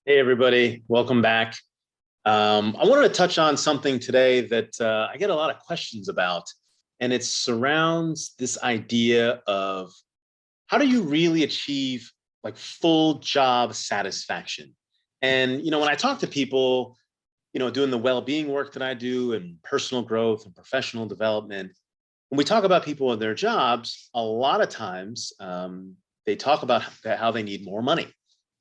Hey, everybody. Welcome back. I wanted to touch on something today that I get a lot of questions about, and it surrounds this idea of how do you really achieve like full job satisfaction? And, when I talk to people, doing the well-being work that I do and personal growth and professional development, when we talk about people in their jobs, a lot of times they talk about how they need more money.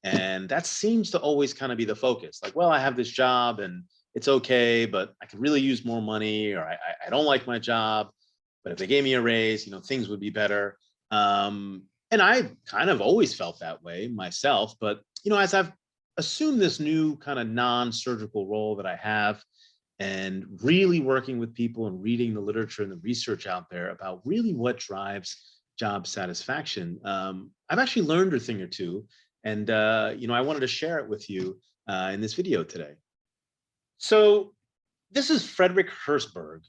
And that seems to always kind of be the focus. Like, well, I have this job and it's okay, but I could really use more money, or I don't like my job, but if they gave me a raise, things would be better. And I kind of always felt that way myself. But, as I've assumed this new kind of non-surgical role that I have, and really working with people and reading the literature and the research out there about really what drives job satisfaction. I've actually learned a thing or two, and I wanted to share it with you in this video today. So this is Fredrick Hertzberg,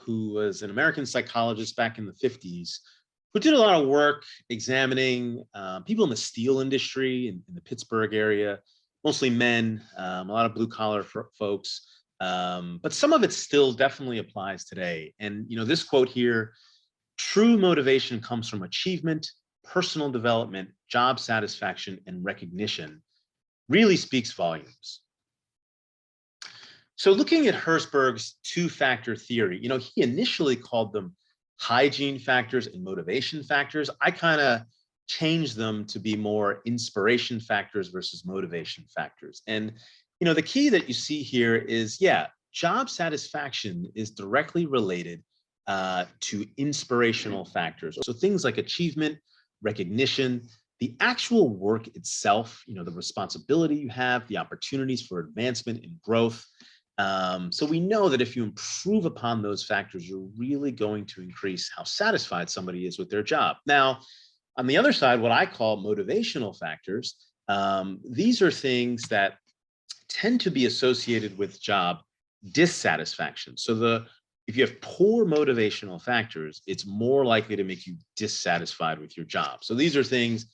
who was an American psychologist back in the 50s, who did a lot of work examining people in the steel industry in the Pittsburgh area, mostly men, a lot of blue collar folks. But some of it still definitely applies today. And this quote here: "True motivation comes from achievement, personal development, job satisfaction, and recognition," really speaks volumes. So looking at Hertzberg's two-factor theory, he initially called them hygiene factors and motivation factors. I kind of changed them to be more inspiration factors versus motivation factors. And, the key that you see here is, yeah, job satisfaction is directly related to inspirational factors. So things like achievement, recognition, the actual work itself, the responsibility you have, the opportunities for advancement and growth. So we know that if you improve upon those factors, you're really going to increase how satisfied somebody is with their job. Now, on the other side, what I call motivational factors, these are things that tend to be associated with job dissatisfaction. So if you have poor motivational factors, it's more likely to make you dissatisfied with your job. So these are things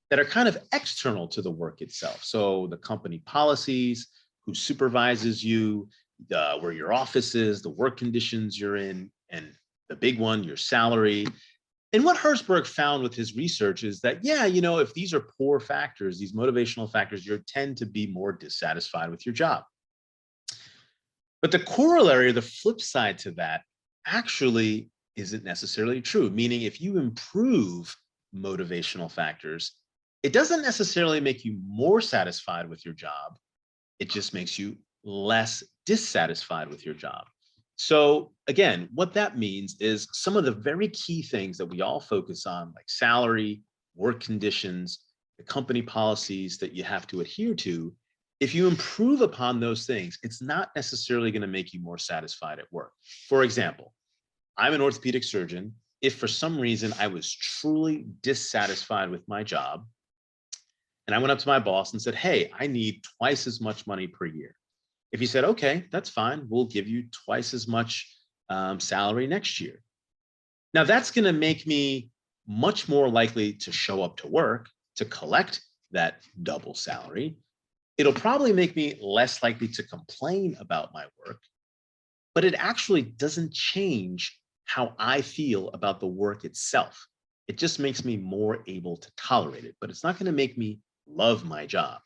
that are kind of external to the work itself. So the company policies, who supervises you, where your office is, the work conditions you're in, and the big one, your salary. And what Hertzberg found with his research is that, yeah, if these are poor factors, these motivational factors, you tend to be more dissatisfied with your job. But the corollary, the flip side to that, actually isn't necessarily true. Meaning, if you improve motivational factors, it doesn't necessarily make you more satisfied with your job. It just makes you less dissatisfied with your job. So again, what that means is some of the very key things that we all focus on, like salary, work conditions, the company policies that you have to adhere to, if you improve upon those things, it's not necessarily going to make you more satisfied at work. For example, I'm an orthopedic surgeon. If for some reason I was truly dissatisfied with my job, and I went up to my boss and said, "Hey, I need twice as much money per year." If he said, "Okay, that's fine, we'll give you twice as much salary next year." Now, that's going to make me much more likely to show up to work to collect that double salary. It'll probably make me less likely to complain about my work, but it actually doesn't change how I feel about the work itself. It just makes me more able to tolerate it, but it's not going to make me love my job.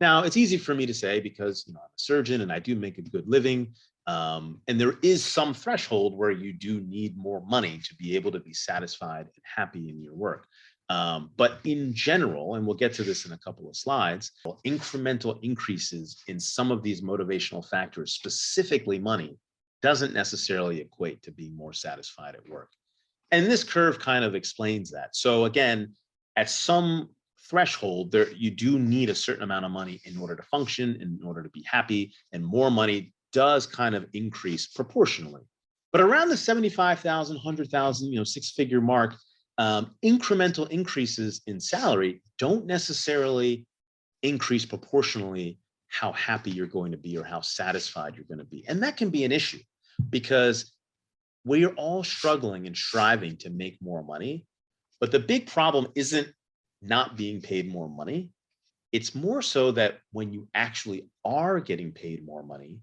Now, it's easy for me to say because I'm a surgeon and I do make a good living. And there is some threshold where you do need more money to be able to be satisfied and happy in your work. But in general, and we'll get to this in a couple of slides, incremental increases in some of these motivational factors, specifically money, doesn't necessarily equate to being more satisfied at work. And this curve kind of explains that. So again, at some threshold, there you do need a certain amount of money in order to function, in order to be happy, and more money does kind of increase proportionally. But around the 75,000, 100,000, six-figure mark, incremental increases in salary don't necessarily increase proportionally how happy you're going to be or how satisfied you're going to be. And that can be an issue because we're all struggling and striving to make more money. But the big problem isn't not being paid more money. It's more so that when you actually are getting paid more money,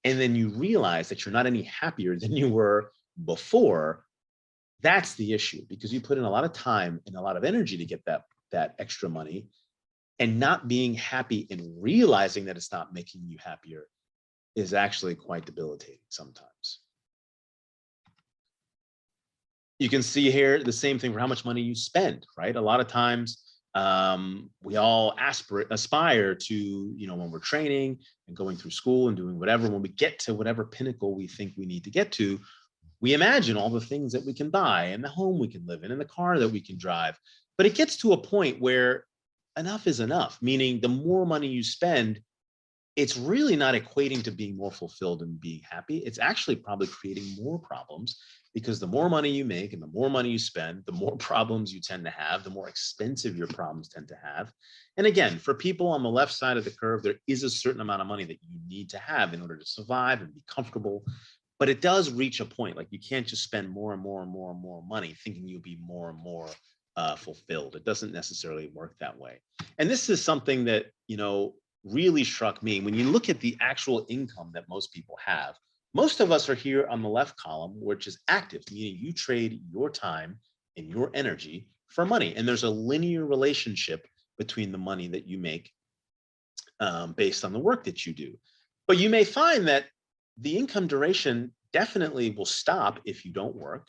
and then you realize that you're not any happier than you were before, that's the issue, because you put in a lot of time and a lot of energy to get that extra money, and not being happy and realizing that it's not making you happier is actually quite debilitating sometimes. You can see here the same thing for how much money you spend, right? A lot of times we all aspire to, when we're training and going through school and doing whatever, when we get to whatever pinnacle we think we need to get to, we imagine all the things that we can buy and the home we can live in and the car that we can drive. But it gets to a point where enough is enough, meaning the more money you spend, it's really not equating to being more fulfilled and being happy. It's actually probably creating more problems, because the more money you make and the more money you spend, the more problems you tend to have, the more expensive your problems tend to have. And again, for people on the left side of the curve, there is a certain amount of money that you need to have in order to survive and be comfortable. But it does reach a point, like you can't just spend more and more and more and more money thinking you'll be more and more fulfilled. It doesn't necessarily work that way. And this is something that, really struck me. When you look at the actual income that most people have, most of us are here on the left column, which is active, meaning you trade your time and your energy for money. And there's a linear relationship between the money that you make based on the work that you do. But you may find that the income duration definitely will stop if you don't work,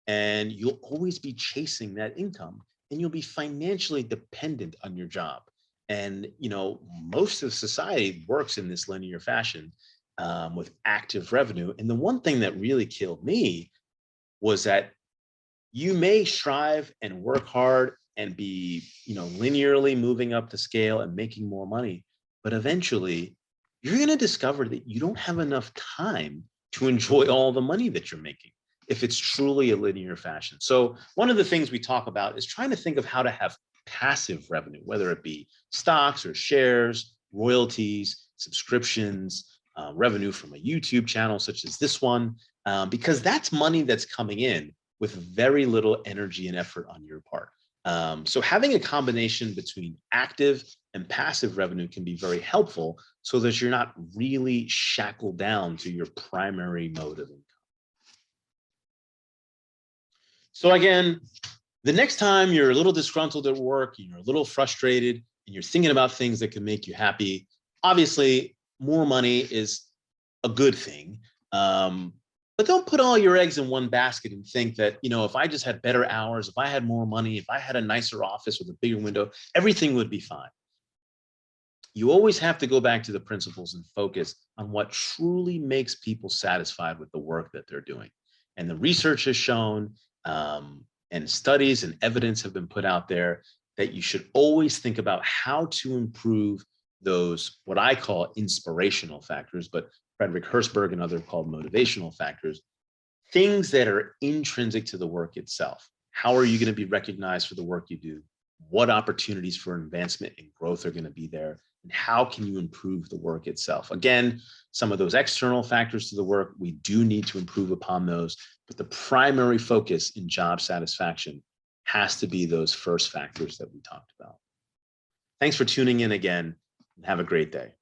and you'll always be chasing that income, and you'll be financially dependent on your job. And, most of society works in this linear fashion with active revenue. And the one thing that really killed me was that you may strive and work hard and be, linearly moving up the scale and making more money, but eventually you're going to discover that you don't have enough time to enjoy all the money that you're making if it's truly a linear fashion. So one of the things we talk about is trying to think of how to have passive revenue, whether it be stocks or shares, royalties, subscriptions, revenue from a YouTube channel such as this one, because that's money that's coming in with very little energy and effort on your part. So having a combination between active and passive revenue can be very helpful, so that you're not really shackled down to your primary mode of income. So again, the next time you're a little disgruntled at work, and you're a little frustrated, and you're thinking about things that can make you happy, obviously more money is a good thing. But don't put all your eggs in one basket and think that, if I just had better hours, if I had more money, if I had a nicer office with a bigger window, everything would be fine. You always have to go back to the principles and focus on what truly makes people satisfied with the work that they're doing. And the research has shown, and studies and evidence have been put out there, that you should always think about how to improve those, what I call inspirational factors, but Fredrick Hertzberg and others called motivational factors, things that are intrinsic to the work itself. How are you going to be recognized for the work you do? What opportunities for advancement and growth are going to be there? And how can you improve the work itself? Again, some of those external factors to the work, we do need to improve upon those, but the primary focus in job satisfaction has to be those first factors that we talked about. Thanks for tuning in again, and have a great day.